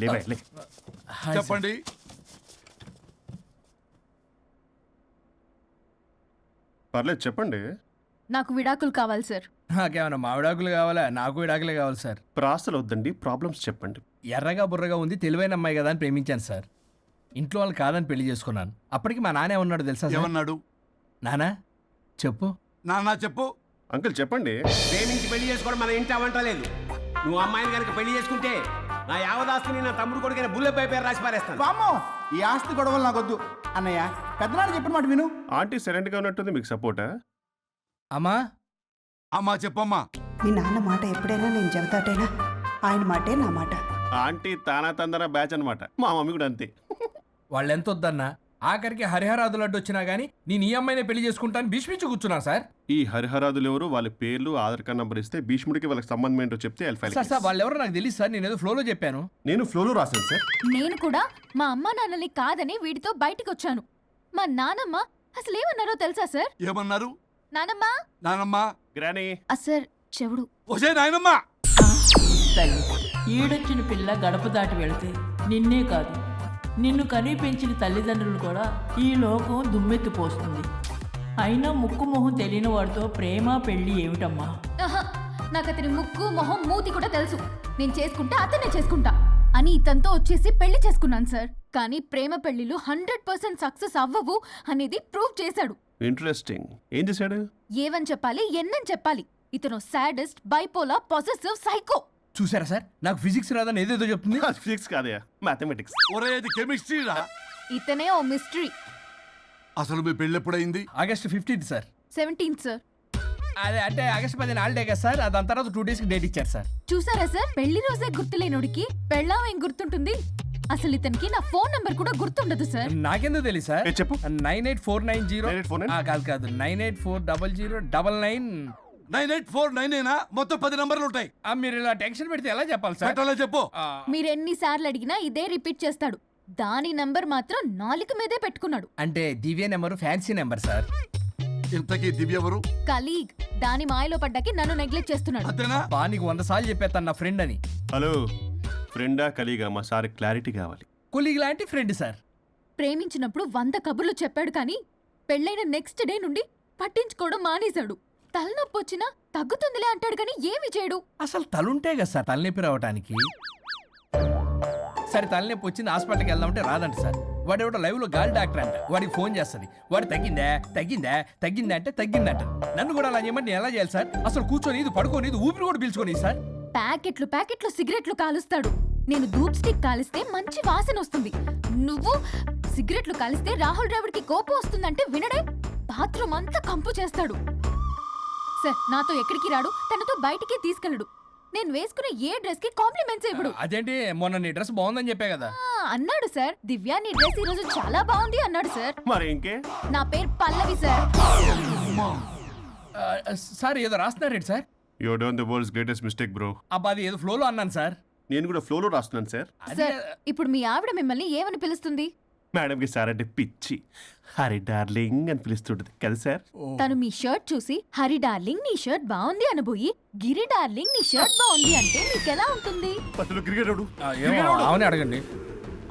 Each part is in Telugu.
లేవలే. చెప్పండి. పర్లేదు చెప్పండి. నాకు విడాకులు కావాలి సార్. నాకేమన్నా మామిడాకులు కావాలా? నాకు విడాకులే కావాలి సార్. ప్రాసలు వద్దండి, ప్రాబ్లమ్స్ చెప్పండి. ఎర్రగా బుర్రగా ఉంది, తెలివైన అమ్మాయి కదా అని ప్రేమించాను సార్. ఇంట్లో వాళ్ళు కాదని పెళ్లి చేసుకున్నాను. అప్పటికి మా నాన్న ఏమన్నాడు తెలుసా సార్? ఏమన్నాడు? నానా చెప్పు. నాన్న చెప్పు. అంకుల్ చెప్పండి. ప్రేమించి పెళ్లి చేసుకోవడం మన ఇంటి అవంటలేదు. నువ్వు అమ్మాయిని కనుక పెళ్లి చేసుకుంటే నా యావదాస్తిని నా తమ్ముడు కొడుకైన బుల్లెపై పేరు రాసి పారేస్తాను. వామ్మో, ఈ ఆస్తి గొడవలు నాకొద్దు. అన్నయ్య, పెద్దనాడు చెప్పిన మాట విను. ఆంటీ సైలెంట్గా ఉన్నట్టుంది, మీకు సపోర్టా? అమ్మా అమ్మా చెప్పమ్మా. మీ నాన్న మాట ఎప్పుడైనా నేను చెబుతాటేనా? ఆయన మాటే నా మాట. ఆంటీ తానా తందన బ్యాచ్ అనమాట. మా మమ్మీ కూడా అంతే. వాళ్ళు ఎంత వద్దన్నా ఆఖరికి హరిహరాదులు అడ్డు వచ్చినా గానీ నేను ఈ అమ్మాయినే పెళ్లి చేసుకుంటాను భీష్మించి కూర్చున్నా సార్. ఈ హరిహరాదులు ఎవరు, వాళ్ళ పేర్లు, ఆధార్ కార్డ్ నంబర్ ఇస్తే భీష్ముడికి వాళ్ళకి సంబంధం ఏంటో చెప్తే సార్ సార్ వాళ్ళు ఎవరో నాకు తెలియదు సార్. నేను ఏదో ఫ్లోలో చెప్పాను. నేను ఫ్లోలో రాశాను సార్. నేను కూడా మా అమ్మా నాన్నని కాదని వీడితో బయటికి వచ్చాను. మా నానమ్మ అసలు ఏమన్నారో తెలుసా సార్? ఏమన్నారు? నానమ్మా నానమ్మా. గ్రానీ. సార్ చెవుడు. ఒసే నాయనమ్మా. తల్లి, ఈడొచ్చిన పిల్ల గడప దాటి వెళితే నిన్నే కాదు, నిన్ను కనీ పెంచిన తల్లిదండ్రులు కూడా ఈ లోకం దుమ్మెత్తిపోస్తుంది. అయినా ముక్కు మొహం తెలియని వాడితో ప్రేమ పెళ్లి ఏమిటమ్మా? ఆహా, నాకు అతని ముక్కు మొహం మూతి కూడా తెలుసు. నేను చేసుకుంటా అతనే చేసుకుంటా అని ఇతనితో వచ్చేసి పెళ్లి చేసుకున్నాను సార్. కానీ ప్రేమ పెళ్లిలు 100% సక్సెస్ అవ్వవు అనేది ప్రూవ్ చేశాడు. ఇంట్రెస్టింగ్. ఏం చేశాడు? ఏవని చెప్పాలి, ఎన్నని చెప్పాలి. ఇతను సాడెస్ట్, బైపోలా, పొసెసివ్, సైకో. చూసారా సార్, నాకు ఫిజిక్స్ రాదని ఏదేదో చెప్తుంది. ఫిజిక్స్ కాదయా, మ్యాథమెటిక్స్. ఒరే ఇది కెమిస్ట్రీ రా. ఇతనే ఓ మిస్టరీ. అసలు మీ పెళ్ళి ఎప్పుడైంది? August 15 sir. 17th sir. అదే అంటే ఆగస్ట్ 10 హాలిడే కదా సార్. దాని తర్వాత 2 days డేట్ ఇచ్చారు సార్. చూసారా సార్, పెళ్లి రోజే గుర్తులేనోడికి పెళ్ళాం ఏం గుర్తుంటుంది? అసలు ఇతనికి నా ఫోన్ నంబర్ కూడా గుర్తుండదు సార్. నాకెందుకు తెలియదు సార్? చెప్పు. 98490 98490? కాదు 9840099. 98499 మొత్తం 10 నంబర్లు ఉంటాయి. మీరు ఇలా టెన్షన్ పెడితే ఎలా చెప్పాలి సార్? పెట్టాలో చెప్పు. మీరు ఎన్నిసార్లు అడిగినా ఇదే రిపీట్ చేస్తాడు. దాని నంబర్ మాత్రం నాలుక మీదే పెట్టుకున్నాడు. అంటే దివ్య నెంబర్ ఫ్యాన్సీ నెంబర్ సార్. ఇంతకీ దివ్య ఎవరు? కలీగ్. దాని మాయలో పడ్డాకి నన్ను నెగ్లెక్ట్ చేస్తున్నాడు. అంతేనా? నీకు 100 సార్లు చెప్పేస్తాను నా ఫ్రెండ్ అని. హలో, ఫ్రెండా కలీగా? మా సార్ క్లారిటీ కావాలి. కొలీగ్ లాంటి ఫ్రెండ్ సార్. ప్రేమించినప్పుడు 100 కబుర్లు చెప్పాడు కానీ పెళ్ళైన నెక్స్ట్ డే నుండి పట్టించుకోవడం మానేశాడు. తలనొప్పి వచ్చినా తగ్గుతుందిలే అంటాడు కానీ ఏమి చేయడు. అసలు తలుంటే కదా సార్ తలనొప్పి రావడానికి. సరే తలనొప్పి వచ్చింది హాస్పిటల్కి వెళ్దామంటే రాదంట సార్. వాడు ఎవడో లైవ్ లో గాలి డాక్టర్ అంట. వాడికి ఫోన్ చేస్తుంది. వాడు తగ్గిందా తగ్గిందా తగ్గిందా అంటే తగ్గిందంట. నన్ను కూడా అలా చేయమంటే ఎలా చేయాలి సార్? అసలు కూర్చొని ఇది పడుకొని ఇది ఊపిరి కూడా పీల్చుకొని సార్. ప్యాకెట్లు సిగరెట్లు కాలుస్తాడు. నేను ధూప్ స్టిక్ కాలిస్తే మంచి వాసన వస్తుంది. నువ్వు సిగరెట్లు కాలిస్తే రాహుల్ ద్రావిడ్కి కోపం వస్తుందంటే వినడే. బాత్రూమ్ అంతా కంపు చేస్తాడు. సార్ నాతో ఎక్కడికి రాడు, తనతో బయటికి తీసుకెళ్ళడు. నేను వేసుకునే ఏ డ్రెస్ కి కాంప్లిమెంట్స్ ఇవ్వడు. అదేంటి మొన్న నీ డ్రెస్ బాగుందని చెప్పా కదా. అన్నాడు సార్. దివ్య నీ డ్రెస్ ఈ రోజు చాలా బాగుంది అన్నాడు సార్. మరి ఇంకే? నా పేరు పల్లవి సార్. సార్ ఏదో రాస్తున్నారేంటి sir? You done the world's greatest mistake bro. అబ్బా అది ఏదో ఫ్లోలో అన్నాను సార్. నేను కూడా ఫ్లోలో రాస్తున్నాను సార్. సార్ ఇప్పుడు మీ ఆవిడ మిమ్మల్ని ఏమని పిలుస్తుంది? మేడంకి సార్ అంటే పిచ్చి. హరి డార్లింగ్ అని పిలుస్తుంటది కదా సార్. తను మీ షర్ట్ చూసి హరి డార్లింగ్ నీ షర్ట్ బాగుంది అనబోయి గిరి డార్లింగ్ నీ షర్ట్ బాగుంది అంటే మీకెలా ఉంటుంది? అసలు క్రికెటరు. అవునే అడగండి.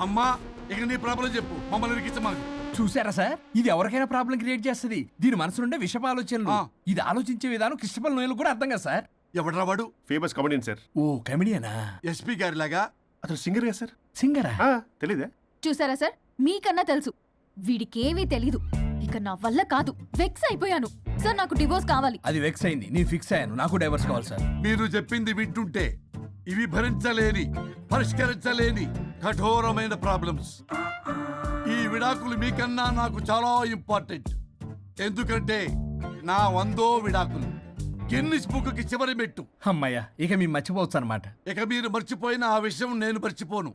అమ్మా ఇక నీ ప్రాబ్లం చెప్పు, మమ్మల్ని ఇరికించమాకు. చూసారా సార్, ఇది ఎవరికైనా ప్రాబ్లం క్రియేట్ చేస్తుంది. దీని మనసు నుండే విషప ఆలోచనలు. ఇది ఆలోచించే విధానం కృష్ణపల్ నోయలు కూడా అర్థం కదా సార్. ఎవడరా వాడు? Famous comedian sir. ఓ కమెడియనా? ఎస్పీ గారి లాగా. అతను సింగర్ కదా సార్. సింగరా? తెలీదా? చూసారా సార్, మీకన్నా తెలుసు. వీడికేమీ తెలీదు. ఇక నా వల్ల కాదు, వెక్స్ అయిపోయాను సార్. నాకు డివోర్స్ కావాలి. అది వెక్స్ అయింది, నేను ఫిక్స్ అయ్యాను. నాకు డైవర్స్ కావాలి సార్. మీరు చెప్పింది వింటుంటే ఇవి భరించలేని, పరిష్కరించలేని కఠోరమైన ప్రాబ్లమ్స్. ఈ విడాకులు మీకన్నా నాకు చాలా ఇంపార్టెంట్. ఎందుకంటే నా 100వ విడాకులు గిన్నిస్ బుక్కి చివరి మెట్టు. అమ్మయ్య, ఇక మేము మర్చిపోవచ్చు అనమాట. ఇక మీరు మర్చిపోయిన ఆ విషయం నేను మర్చిపోను.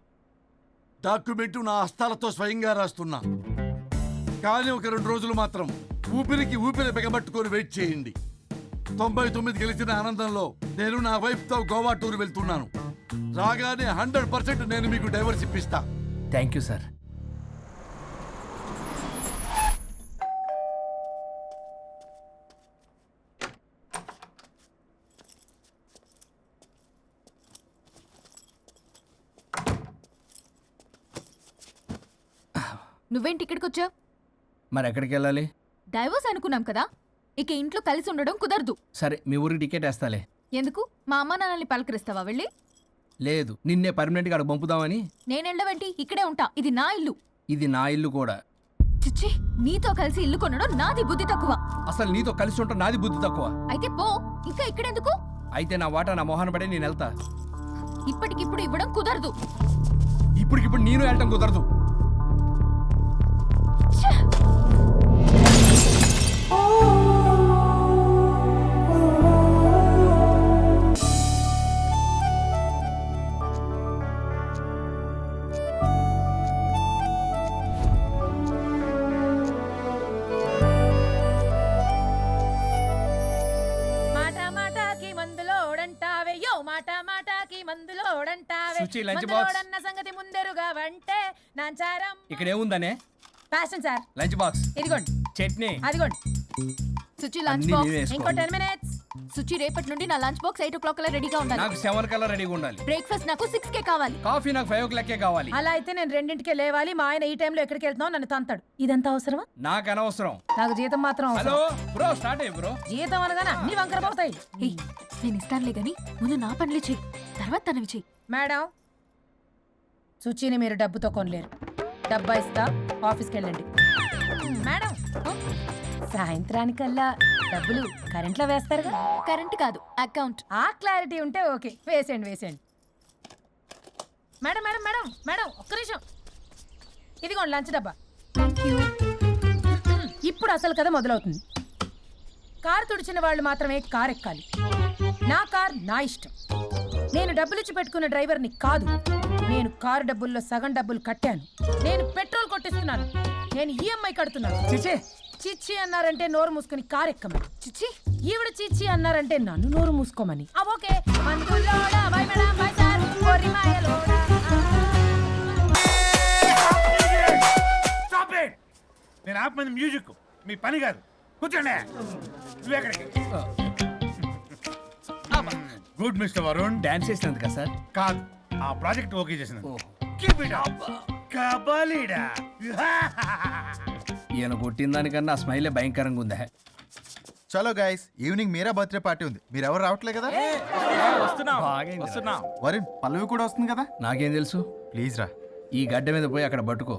డాక్యుమెంటు నా హస్తాలతో స్వయంగా రాస్తున్నా. కానీ ఒక 2 రోజులు మాత్రం ఊపిరికి ఊపిరి బిగబట్టుకొని వెయిట్ చేయండి. 99 గెలిచిన ఆనందంలో నేను నా వైఫ్తో గోవా టూర్ వెళ్తున్నాను. రాగానే 100% నేను మీకు డైవర్స్ ఇప్పిస్తా. Thank you sir. నువ్వేంటి ఇక్కడికి వచ్చావు? మరి ఎక్కడికి వెళ్ళాలి? డైవోర్స్ అనుకున్నాం కదా, ఇక ఇంట్లో కలిసి ఉండడం కుదరదు. సరే మీ ఊరికి టికెట్ వేస్తాలే. ఎందుకు? మా అమ్మా నాన్నల్ని పలకరిస్తావా వెళ్ళి? లేదు, నిన్నే పర్మనెంట్గా అక్కడ పంపుదామని. నేనెళ్ళవేంటి? ఇక్కడే ఉంటా. ఇది నా ఇల్లు. ఇది నా ఇల్లు కూడా. చిచ్చి, నీతో కలిసి ఇల్లు కొనడం నాది బుద్ధి తక్కువ. అసలు నీతో కలిసి ఉంటా నాది బుద్ధి తక్కువ. అయితే పో, ఇంకా ఇక్కడెందుకు? అయితే నా వాటా నా మొహాన పడే నేను వెళ్తా. ఇప్పటికిప్పుడు ఇవ్వడం కుదరదు. ఇప్పటికిప్పుడు నేను వెళ్ళటం కుదరదు. ఛే! శుచి, లంచ్ బాక్స్. సంగతి ముందరుగా వంటే నాంచారం. ఇక్కడ ఏముందనే? ప్యాషన్ సార్, లంచ్ బాక్స్, ఇదిగోండి, చట్నీ. అదిగోండి. సుచి లంచ్ అన్నీ బాక్స్. నేనే వేసుకోవాలి. ఇంకో 10 minutes. సుచి రేపటి నుండి నా లంచ్ బాక్స్ 8 o'clock రెడీగా ఉండాలి. నాకు 7 కల్లా రెడీగా ఉండాలి. బ్రేక్ఫాస్ట్ నాకు 6 కే కావాలి. కాఫీ నాకు 5 o'clock కావాలి. అలా అయితే నేను 2ంటికే లేవాలి. మా ఆయన ఈ టైంలో ఎక్కడికి వెళ్తున్నావు నన్ను తంతాడు. ఇదంతా అవసరమా? నాకు అనవసరం. నాకు జీతం మాత్రం హలో అవసరం. బ్రో, స్టార్ట్ అయ్యి బ్రో. జీతం అనగానే అన్ని వంకర పోతాయి. ఏయ్, నేను ఇస్తానులే గాని ముందు నా పనులు చెయ్యి, తర్వాత తనవి చెయ్యి. మేడం, సుచిని మీరు డబ్బుతో కొనలేరు. డబ్బా ఇస్తా, ఆఫీస్కి వెళ్ళండి. మేడం, సాయంత్రానికల్లా డబ్బులు కరెంట్లో వేస్తారుగా? కరెంట్ కాదు, అకౌంట్. ఆ క్లారిటీ ఉంటే ఓకే. వేసేయండి వేసేయండి. మేడం మేడం మేడం మేడం, ఒక్క నిమిషం. ఇదిగోండి లంచ్ డబ్బా. Thank you. ఇప్పుడు అసలు కథ మొదలవుతుంది. కారు తుడిచిన వాళ్ళు మాత్రమే కారు ఎక్కాలి. నా కార్ నా ఇష్టం. నేను డబ్బులిచ్చి పెట్టుకున్న డ్రైవర్ని కాదు. నేను కారు డబ్బుల్లో సగం డబ్బులు కట్టాను. నేను పెట్రోల్ కొట్టిస్తున్నాను. నేను ఈఎంఐ కడుతున్నాను. చిచే, చిచ్చి అన్నారంటే నోరు మూసుకొని కారు ఎక్కమని. చిచ్చి, ఈవిడ చిచ్చి అన్నారంటే నన్ను నోరు మూసుకోమని. ఓకే. మందులోడా, బై మేడం, బై సార్, కొరిమాయలోడా. నేను ఆపమంది మ్యూజిక్, మీ పని కాదు. కూర్చోండి. నువ్వెక్కడికి? Good mister Varun. డాన్స్ చేసినందుకా సార్? కాదు, ఆ ప్రాజెక్ట్ ఓకే చేసినందుకు. ఓహో. Keep it up. కబాలీడా. ఈయన కొట్టిన దానికన్నా ఆ స్మైలే భయంకరంగా ఉందా? చలో గైస్, ఈవినింగ్ మీరా బర్త్డే పార్టీ ఉంది. మీరు ఎవరు రావట్లే కదా? వరుణ్, పల్లవి కూడా వస్తుంది కదా? నాకేం తెలుసు? ప్లీజ్ రా. ఈ గడ్డ మీద పోయి అక్కడ పట్టుకో.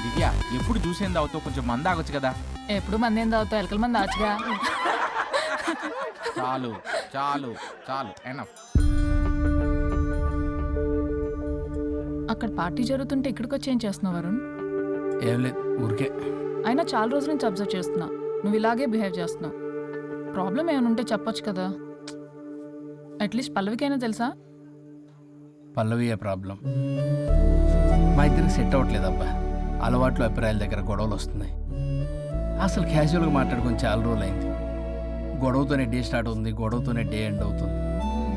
దివ్య, ఎప్పుడు చూసేంది అవుతావు? కొంచెం మంద ఆగొచ్చు కదా. ఎప్పుడు మంది ఏం తాగుతావు? ఎలకల మంది ఆచుగా. చాలు చాలు చాలు, ఎనఫ్. అక్కడ పార్టీ జరుగుతుంటే ఇక్కడికి వచ్చి ఏం చేస్తున్నావు వరుణ్? ఏం లేదు, ఊరికే. అయినా చాలా రోజుల నుంచి అబ్జర్వ్ చేస్తున్నా, నువ్వు ఇలాగే బిహేవ్ చేస్తున్నావు. ప్రాబ్లం ఏమైనా ఉంటే చెప్పొచ్చు కదా. అట్లీస్ట్ పల్లవికైనా తెలుసా? పల్లవి ఏ ప్రాబ్లం? మా ఇద్దరికి సెట్ అవ్వట్లేదు అబ్బా. అలవాట్లు అభిప్రాయాల దగ్గర గొడవలు వస్తున్నాయి. అసలు క్యాజువల్గా మాట్లాడుకొని చాలా రోజులు అయింది. గొడవతోనే డే స్టార్ట్ అవుతుంది, గొడవతోనే డే ఎండ్ అవుతుంది.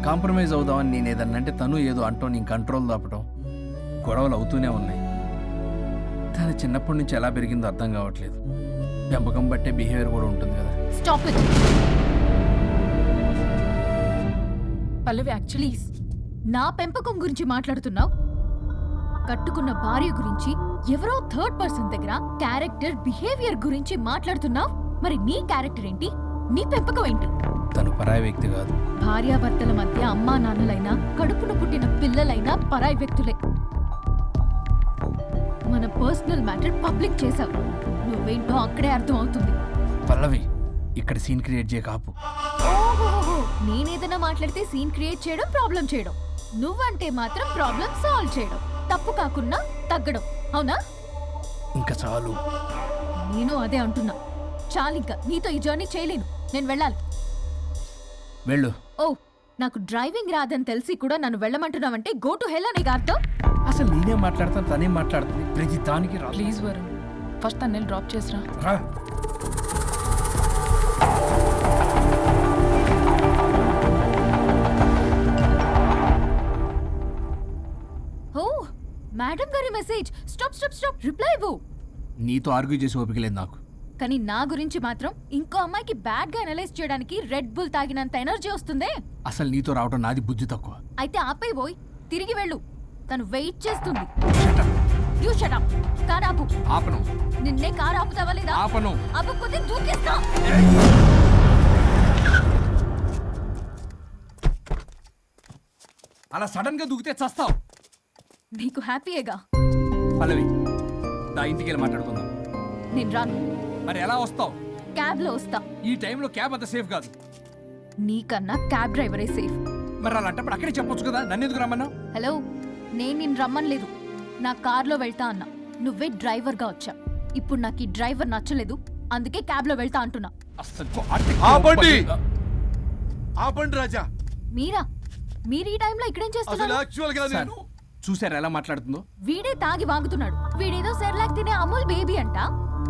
కాంప్రమైజ్ అవుదామని నేను ఏదన్నా అంటే తను ఏదో అంటూ నేను కంట్రోల్ తప్పడం, గొడవలు అవుతూనే ఉన్నాయి. తను చిన్నప్పటి నుంచి ఎలా పెరిగిందో అర్థం కావట్లేదు. పెంపకం బట్టే బిహేవియర్ కూడా ఉంటుంది కదా. Stop it. Pallavi actually please, నా పెంపకం గురించి మాట్లాడుతున్నావు? కట్టుకున్న భార్య గురించి ఎవరో థర్డ్ పర్సన్ దగ్గర క్యారెక్టర్ బిహేవియర్ గురించి మాట్లాడుతున్నావు. మరి నీ క్యారెక్టర్ ఏంటి? నీ పెంపకం ఏంటి? తను పరాయి వ్యక్తి కాదు. భార్యాభర్తల మధ్య అమ్మా నాన్నలైనా కడుపున పుట్టిన పిల్లలైనా పరాయి వ్యక్తులే. మన పర్సనల్ మ్యాటర్ పబ్లిక్ చేసావు. నువ్వేంటో అక్కడే అర్థం అవుతుంది. పల్లవి, ఇక్కడ సీన్ క్రియేట్ చేయ కాపు. ఓహోహో, నేనేదైనా మాట్లాడితే సీన్ క్రియేట్ చేయడం, ప్రాబ్లం చేయడం. నువ్వంటే మాత్రం ప్రాబ్లం సాల్వ్ చేయడం, తప్పు కాకుండా తగ్గడం. అవునా? ఇంకా చాలు. నేను అదే అంటున్నా. చాలింకా, నీతో ఈ జర్నీ చేయలేను. నేను వెళ్ళాలి. వెళ్ళు. ఓ, నాకు డ్రైవింగ్ రాదని తెలిసి కూడా నన్ను వెళ్ళమంటున్నావంటే గో టు హెల్ అనే అర్థం. అసలు నేనే మాట్లాడతాను, తనే మాట్లాడుతుంది. ప్రతి దానికి రా. ప్లీజ్ వరుణ్, ఫస్ట్ తను డ్రాప్ చేసిరా. రా. ఓ, మేడం గారి message. Stop stop stop, reply ఇవ్వు. నీతో ఆర్గ్యూ చేసి ఓపిక లేదు నాకు. కానీ నా గురించి మాత్రం ఇంకో అమ్మాయికి బ్యాడ్ గా అనలైజ్ చేయడానికి రెడ్ బుల్ తాగినంత ఎనర్జీ వస్తుందే. అసలు నీతో రావడం నాది బుద్ధి తక్కువ. అయితే ఆపై పోయి తిరిగి వెళ్ళు, తను వెయిట్ చేస్తుంది. Shut up. You shut up. Car ఆపు. ఆపను. నిన్నే కార్ ఆపుతావా లేదా? ఆపను. ఆపకపోతే దూకేస్తా. అలా సడన్ గా దూకితే చస్తావు. నీకు హ్యాపీయేగా? పల్లవి, దా ఇంటికి వెళ్ళి మాట్లాడుకుందాం. నేను రాను. మరి ఎలా వస్తావు? క్యాబ్ లో వస్తా. ఈ టైంలో క్యాబ్ అంత సేఫ్ కాదు. నీకన్నా క్యాబ్ డ్రైవరే సేఫ్. మరి అలాంటప్పుడు అక్కడే చెప్పొచ్చు కదా, నన్ను ఎందుకు రమ్మన్నా? హలో, నేను నిన్ను రమ్మనలేదు. నా కార్లో వెళ్తా అన్నా. నువ్వే డ్రైవర్గా వచ్చా. ఇప్పుడు నాకు ఈ డ్రైవర్ నచ్చలేదు, అందుకే క్యాబ్లో వెళ్తా అంటున్నా. ఆపండి ఆపండి రాజా. మీరా? మీరు ఈ టైంలో ఇక్కడేం అసలు చేస్తున్నారు? యాక్చువల్ గా నేను చూసారా ఎలా మాట్లాడుతుందో? వీడే తాగి వాగుతున్నాడు. వీడేదో సెర్లాక్ తినే అమూల్ బేబీ అంట,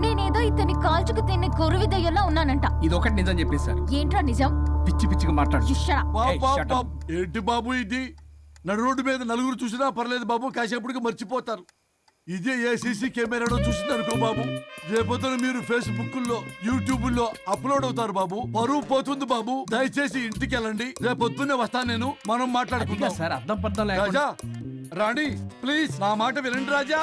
నేనేదో ఇతని కాల్చుకు తినే కొరువి దయ్యంలో ఉన్నానంట. ఇది ఒకటి నిజం చెప్పేశారు. ఏంట్రా నిజం? పిచ్చి పిచ్చిగా మాట్లాడు. You shut up. ఏంటి బాబు ఇది? నడు రోడ్డు మీద నలుగురు చూసినా పర్లేదు బాబు, కాసేపటికి మర్చిపోతారు. ఇదే ఏ సీసీ కెమెరాలో చూసింది అనుకో బాబు, రేపొద్దున మీరు ఫేస్బుక్ లో యూట్యూబ్ లో అప్లోడ్ అవుతారు బాబు, పరువు పోతుంది బాబు. దయచేసి ఇంటికి వెళ్ళండి, రేపొద్దునే వస్తాను నేను, మనం మాట్లాడుకుందాం. సార్ అర్థం పర్థం రాజా రాణి ప్లీజ్ నా మాట వినండి రాజా.